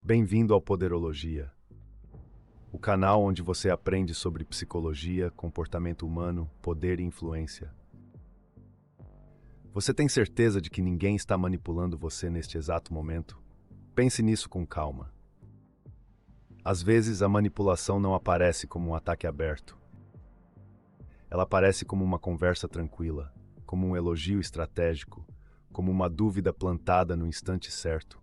Bem-vindo ao Poderologia, o canal onde você aprende sobre psicologia, comportamento humano, poder e influência. Você tem certeza de que ninguém está manipulando você neste exato momento? Pense nisso com calma. Às vezes, a manipulação não aparece como um ataque aberto. Ela aparece como uma conversa tranquila, como um elogio estratégico, como uma dúvida plantada no instante certo.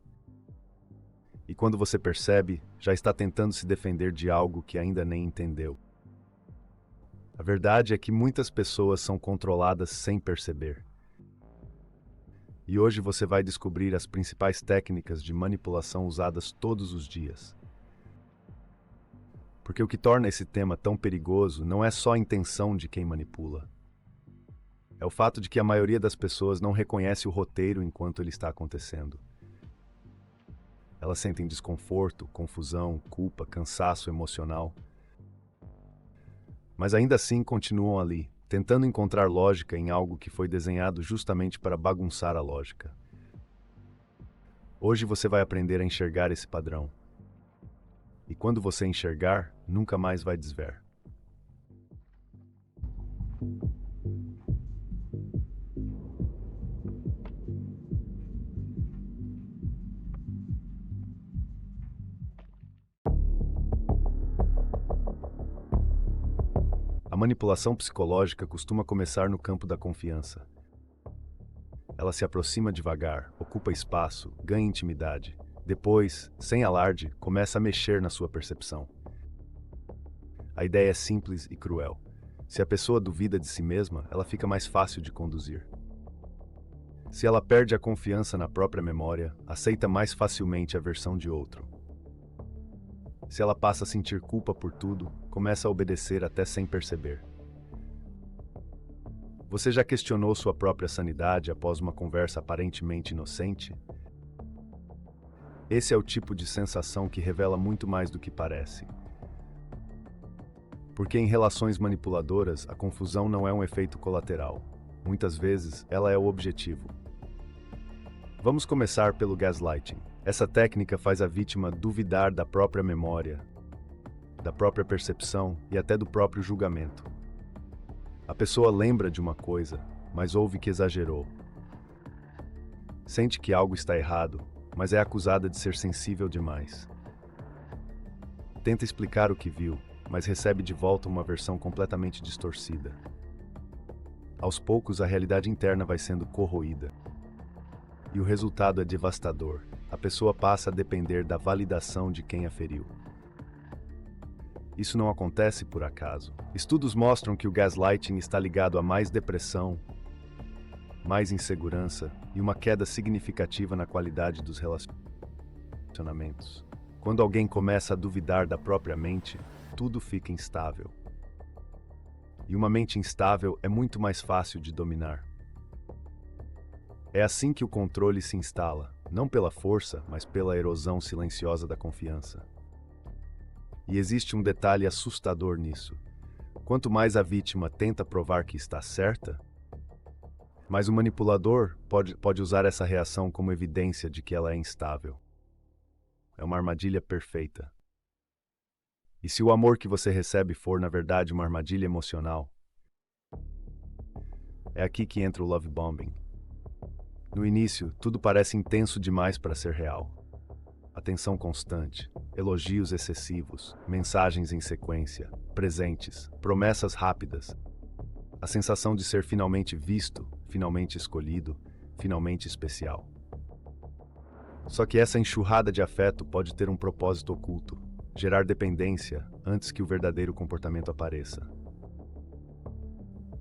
E quando você percebe, já está tentando se defender de algo que ainda nem entendeu. A verdade é que muitas pessoas são controladas sem perceber. E hoje você vai descobrir as principais técnicas de manipulação usadas todos os dias. Porque o que torna esse tema tão perigoso não é só a intenção de quem manipula. É o fato de que a maioria das pessoas não reconhece o roteiro enquanto ele está acontecendo. Elas sentem desconforto, confusão, culpa, cansaço emocional. Mas ainda assim continuam ali, tentando encontrar lógica em algo que foi desenhado justamente para bagunçar a lógica. Hoje você vai aprender a enxergar esse padrão. E quando você enxergar, nunca mais vai desver. A manipulação psicológica costuma começar no campo da confiança. Ela se aproxima devagar, ocupa espaço, ganha intimidade. Depois, sem alarde, começa a mexer na sua percepção. A ideia é simples e cruel. Se a pessoa duvida de si mesma, ela fica mais fácil de conduzir. Se ela perde a confiança na própria memória, aceita mais facilmente a versão de outro. Se ela passa a sentir culpa por tudo, começa a obedecer até sem perceber. Você já questionou sua própria sanidade após uma conversa aparentemente inocente? Esse é o tipo de sensação que revela muito mais do que parece. Porque em relações manipuladoras, a confusão não é um efeito colateral. Muitas vezes, ela é o objetivo. Vamos começar pelo gaslighting. Essa técnica faz a vítima duvidar da própria memória, da própria percepção e até do próprio julgamento. A pessoa lembra de uma coisa, mas ouve que exagerou. Sente que algo está errado, mas é acusada de ser sensível demais. Tenta explicar o que viu, mas recebe de volta uma versão completamente distorcida. Aos poucos, a realidade interna vai sendo corroída. E o resultado é devastador. A pessoa passa a depender da validação de quem a feriu. Isso não acontece por acaso. Estudos mostram que o gaslighting está ligado a mais depressão, mais insegurança e uma queda significativa na qualidade dos relacionamentos. Quando alguém começa a duvidar da própria mente, tudo fica instável. E uma mente instável é muito mais fácil de dominar. É assim que o controle se instala, não pela força, mas pela erosão silenciosa da confiança. E existe um detalhe assustador nisso. Quanto mais a vítima tenta provar que está certa, mais o manipulador pode usar essa reação como evidência de que ela é instável. É uma armadilha perfeita. E se o amor que você recebe for, na verdade, uma armadilha emocional, é aqui que entra o love bombing. No início, tudo parece intenso demais para ser real. Atenção constante, elogios excessivos, mensagens em sequência, presentes, promessas rápidas. A sensação de ser finalmente visto, finalmente escolhido, finalmente especial. Só que essa enxurrada de afeto pode ter um propósito oculto: gerar dependência antes que o verdadeiro comportamento apareça.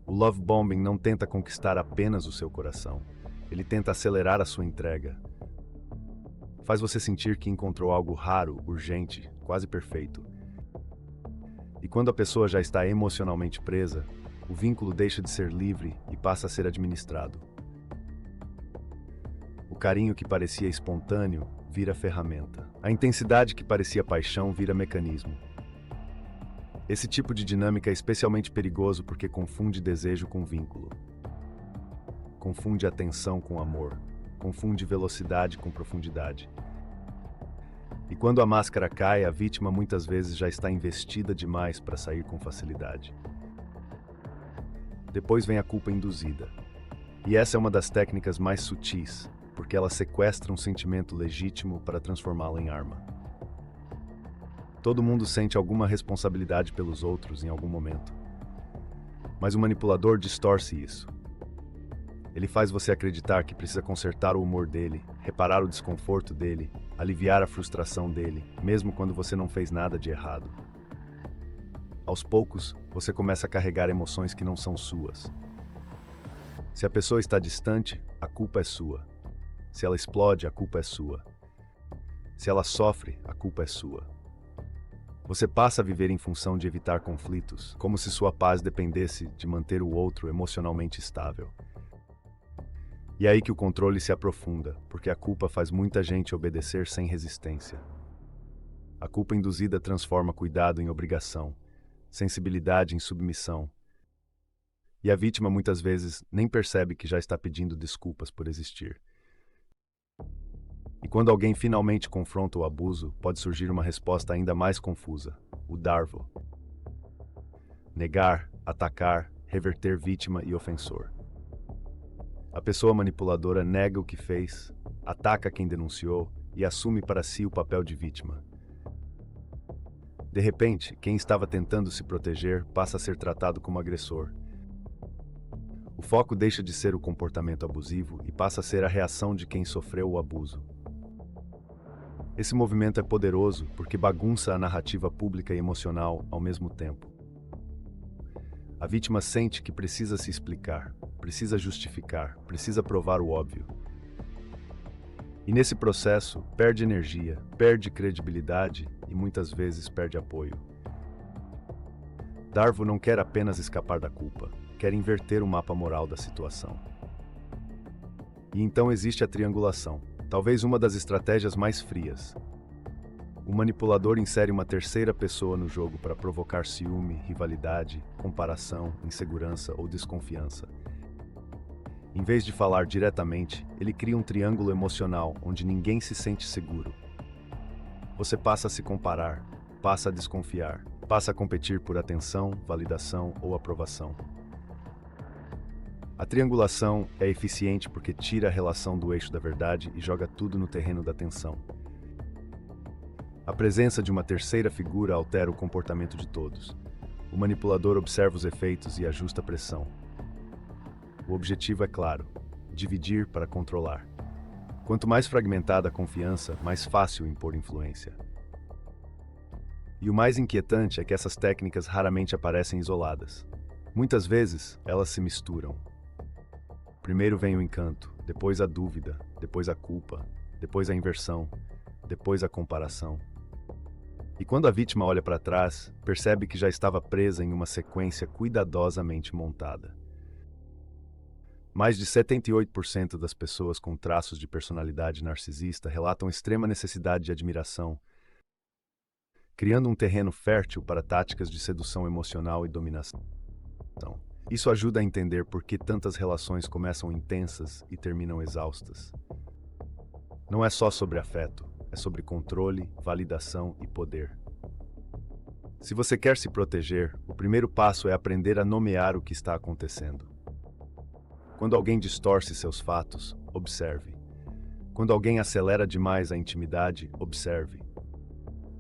O love bombing não tenta conquistar apenas o seu coração. Ele tenta acelerar a sua entrega. Faz você sentir que encontrou algo raro, urgente, quase perfeito. E quando a pessoa já está emocionalmente presa, o vínculo deixa de ser livre e passa a ser administrado. O carinho que parecia espontâneo vira ferramenta. A intensidade que parecia paixão vira mecanismo. Esse tipo de dinâmica é especialmente perigoso porque confunde desejo com vínculo. Confunde atenção com amor. Confunde velocidade com profundidade. E quando a máscara cai, a vítima muitas vezes já está investida demais para sair com facilidade. Depois vem a culpa induzida. E essa é uma das técnicas mais sutis, porque ela sequestra um sentimento legítimo para transformá-lo em arma. Todo mundo sente alguma responsabilidade pelos outros em algum momento. Mas o manipulador distorce isso. Ele faz você acreditar que precisa consertar o humor dele, reparar o desconforto dele, aliviar a frustração dele, mesmo quando você não fez nada de errado. Aos poucos, você começa a carregar emoções que não são suas. Se a pessoa está distante, a culpa é sua. Se ela explode, a culpa é sua. Se ela sofre, a culpa é sua. Você passa a viver em função de evitar conflitos, como se sua paz dependesse de manter o outro emocionalmente estável. E é aí que o controle se aprofunda, porque a culpa faz muita gente obedecer sem resistência. A culpa induzida transforma cuidado em obrigação, sensibilidade em submissão. E a vítima muitas vezes nem percebe que já está pedindo desculpas por existir. E quando alguém finalmente confronta o abuso, pode surgir uma resposta ainda mais confusa: o Darvo. Negar, atacar, reverter vítima e ofensor. A pessoa manipuladora nega o que fez, ataca quem denunciou e assume para si o papel de vítima. De repente, quem estava tentando se proteger passa a ser tratado como agressor. O foco deixa de ser o comportamento abusivo e passa a ser a reação de quem sofreu o abuso. Esse movimento é poderoso porque bagunça a narrativa pública e emocional ao mesmo tempo. A vítima sente que precisa se explicar, precisa justificar, precisa provar o óbvio. E nesse processo, perde energia, perde credibilidade e muitas vezes perde apoio. Darvo não quer apenas escapar da culpa, quer inverter o mapa moral da situação. E então existe a triangulação, talvez uma das estratégias mais frias. O manipulador insere uma terceira pessoa no jogo para provocar ciúme, rivalidade, comparação, insegurança ou desconfiança. Em vez de falar diretamente, ele cria um triângulo emocional onde ninguém se sente seguro. Você passa a se comparar, passa a desconfiar, passa a competir por atenção, validação ou aprovação. A triangulação é eficiente porque tira a relação do eixo da verdade e joga tudo no terreno da tensão. A presença de uma terceira figura altera o comportamento de todos. O manipulador observa os efeitos e ajusta a pressão. O objetivo é claro: dividir para controlar. Quanto mais fragmentada a confiança, mais fácil impor influência. E o mais inquietante é que essas técnicas raramente aparecem isoladas. Muitas vezes, elas se misturam. Primeiro vem o encanto, depois a dúvida, depois a culpa, depois a inversão, depois a comparação. E quando a vítima olha para trás, percebe que já estava presa em uma sequência cuidadosamente montada. Mais de 78% das pessoas com traços de personalidade narcisista relatam extrema necessidade de admiração, criando um terreno fértil para táticas de sedução emocional e dominação. Isso ajuda a entender por que tantas relações começam intensas e terminam exaustas. Não é só sobre afeto, é sobre controle, validação e poder. Se você quer se proteger, o primeiro passo é aprender a nomear o que está acontecendo. Quando alguém distorce seus fatos, observe. Quando alguém acelera demais a intimidade, observe.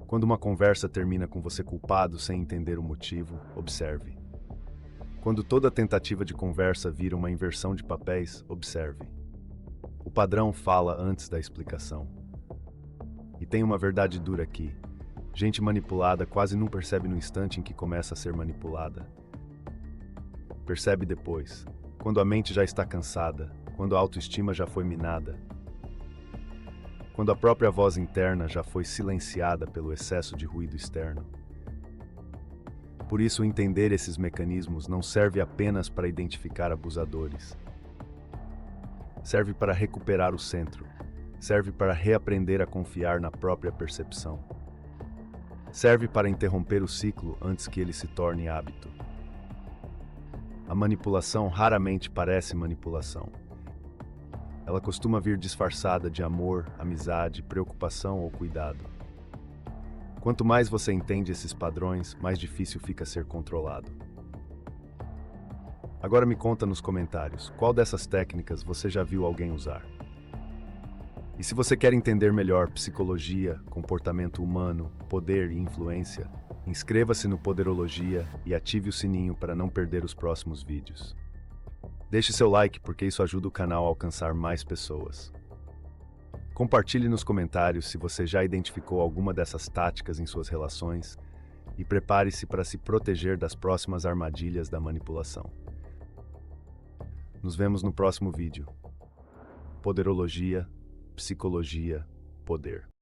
Quando uma conversa termina com você culpado sem entender o motivo, observe. Quando toda tentativa de conversa vira uma inversão de papéis, observe. O padrão fala antes da explicação. E tem uma verdade dura aqui. Gente manipulada quase não percebe no instante em que começa a ser manipulada. Percebe depois, quando a mente já está cansada, quando a autoestima já foi minada, quando a própria voz interna já foi silenciada pelo excesso de ruído externo. Por isso, entender esses mecanismos não serve apenas para identificar abusadores. Serve para recuperar o centro. Serve para reaprender a confiar na própria percepção. Serve para interromper o ciclo antes que ele se torne hábito. A manipulação raramente parece manipulação. Ela costuma vir disfarçada de amor, amizade, preocupação ou cuidado. Quanto mais você entende esses padrões, mais difícil fica ser controlado. Agora me conta nos comentários, qual dessas técnicas você já viu alguém usar? E se você quer entender melhor psicologia, comportamento humano, poder e influência, inscreva-se no Poderologia e ative o sininho para não perder os próximos vídeos. Deixe seu like porque isso ajuda o canal a alcançar mais pessoas. Compartilhe nos comentários se você já identificou alguma dessas táticas em suas relações e prepare-se para se proteger das próximas armadilhas da manipulação. Nos vemos no próximo vídeo. Poderologia, psicologia, poder.